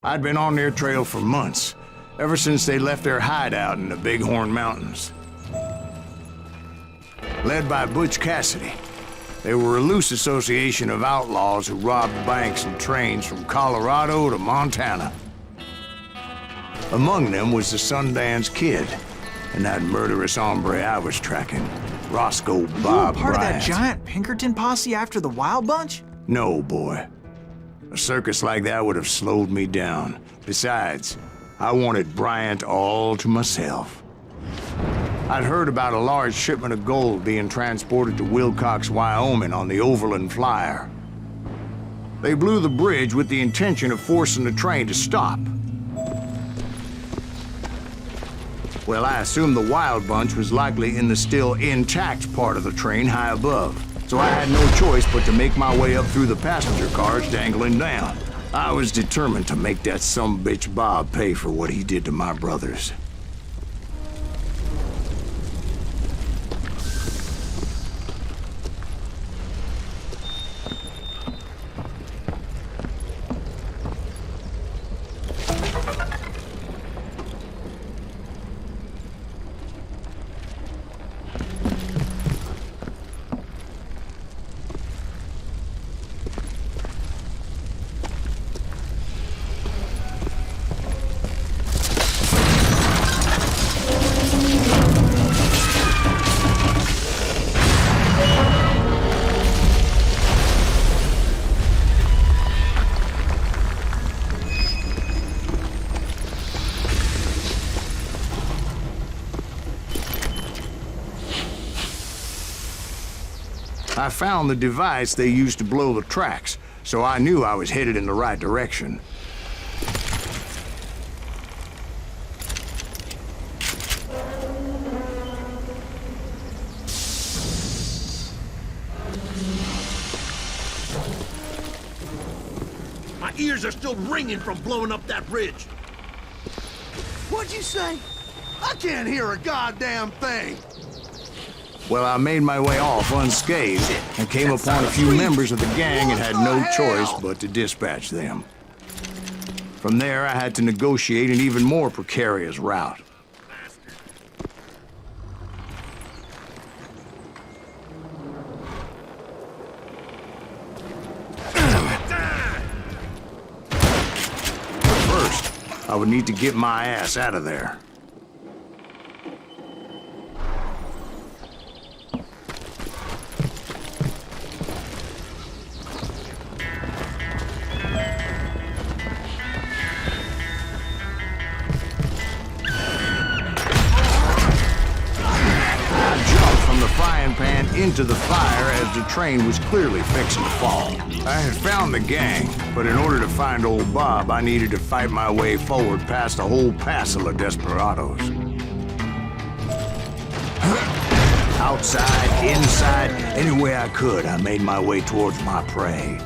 I'd been on their trail for months, ever since they left their hideout in the Bighorn Mountains. Led by Butch Cassidy, they were a loose association of outlaws who robbed banks and trains from Colorado to Montana. Among them was the Sundance Kid, and that murderous hombre I was tracking, Roscoe Bob You were part Bryant. of that giant Pinkerton posse after the Wild Bunch? No, boy. A circus like that would have slowed me down. Besides, I wanted Bryant all to myself. I'd heard about a large shipment of gold being transported to Wilcox, Wyoming on the Overland Flyer. They blew the bridge with the intention of forcing the train to stop. Well, I assumed the Wild Bunch was likely in the still intact part of the train high above. So I had no choice but to make my way up through the passenger cars dangling down. I was determined to make that sumbitch Bob pay for what he did to my brothers. I found the device they used to blow the tracks, so I knew I was headed in the right direction. My ears are still ringing from blowing up that bridge. What'd you say? I can't hear a goddamn thing. Well, I made my way off unscathed and came upon a few members of the gang and had no choice but to dispatch them. From there, I had to negotiate an even more precarious route. But first, I would need to get my ass out of there. Into the fire as the train was clearly fixing to fall. I had found the gang, but in order to find old Bob, I needed to fight my way forward past a whole passel of desperados. Outside, inside, any way I could, I made my way towards my prey.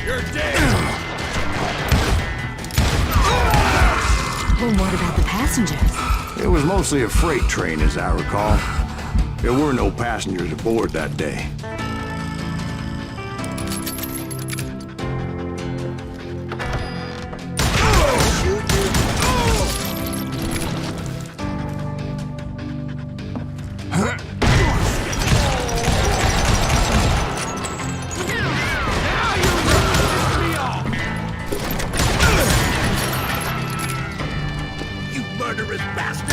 You're dead! Well, what about the passengers? It was mostly a freight train, as I recall. There were no passengers aboard that day. Murderous bastard!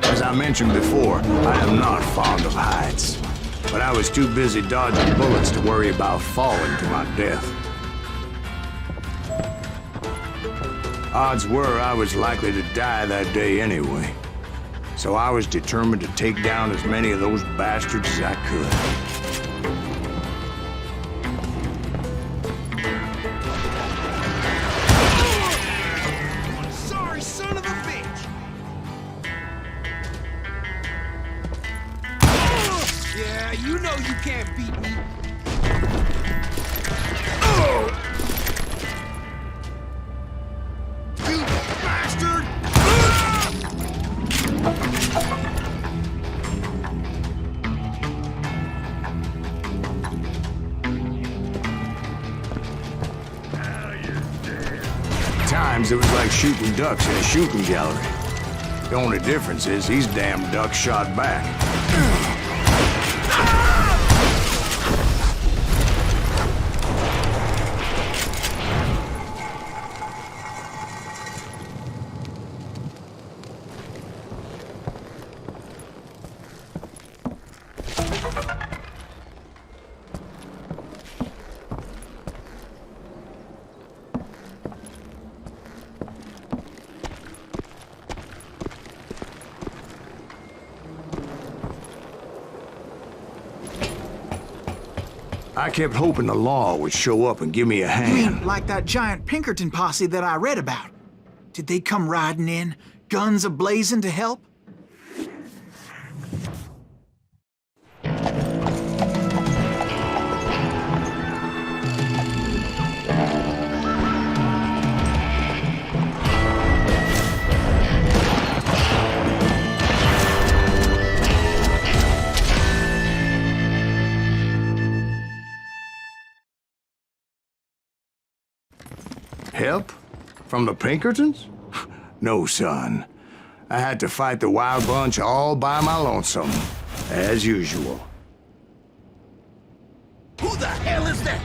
As I mentioned before, I am not fond of heights. But I was too busy dodging bullets to worry about falling to my death. Odds were I was likely to die that day anyway. So I was determined to take down as many of those bastards as I could. At times, it was like shooting ducks in a shooting gallery. The only difference is these damn ducks shot back. I kept hoping the law would show up and give me a hand. Like that giant Pinkerton posse that I read about. Did they come riding in, guns a-blazing to help? Help? From the Pinkertons? No, son. I had to fight the Wild Bunch all by my lonesome, as usual. Who the hell is that?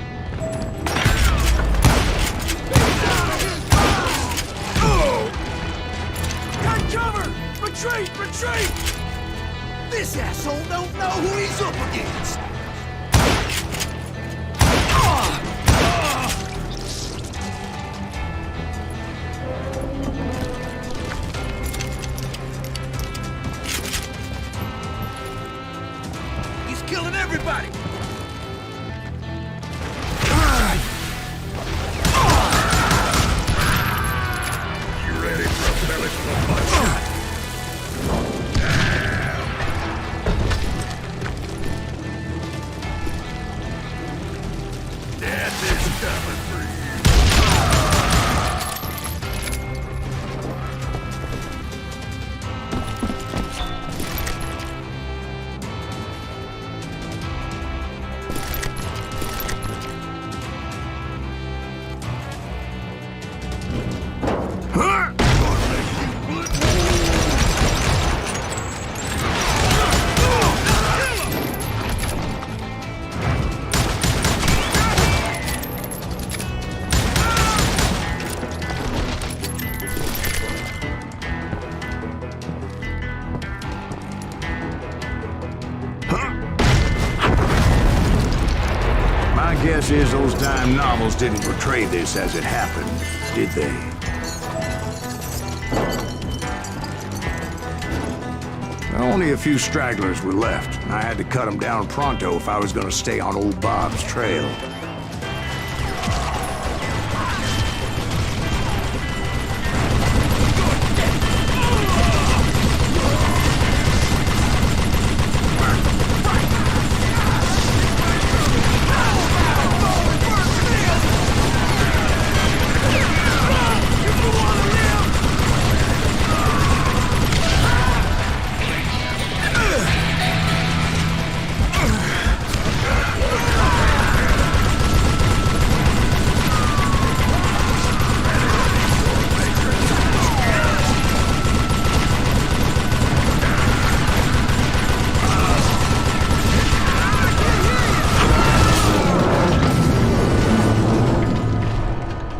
Got cover! Retreat! Retreat! This asshole don't know who he's up against! He's killing everybody! You ready for a belly full of Death is coming for you. My guess is those dime novels didn't portray this as it happened, did they? Only a few stragglers were left. I had to cut them down pronto if I was going to stay on old Bob's trail.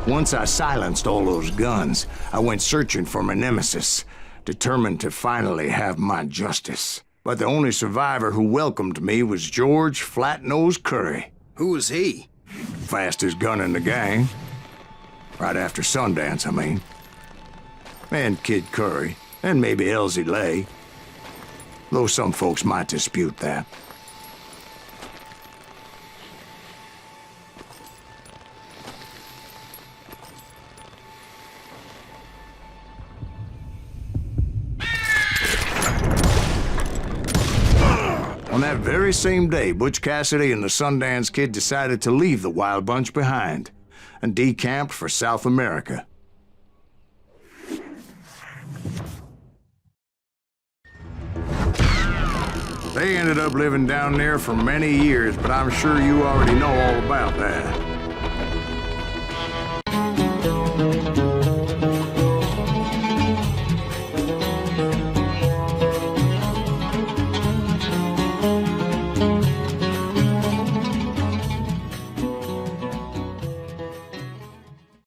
Once I silenced all those guns, I went searching for my nemesis, determined to finally have my justice. But the only survivor who welcomed me was George Flat-Nosed Curry. Who was he? Fastest gun in the gang. Right after Sundance, I mean. And Kid Curry, and maybe Elsie Lay. Though some folks might dispute that. On that very same day, Butch Cassidy and the Sundance Kid decided to leave the Wild Bunch behind and decamped for South America. They ended up living down there for many years, but I'm sure you already know all about that.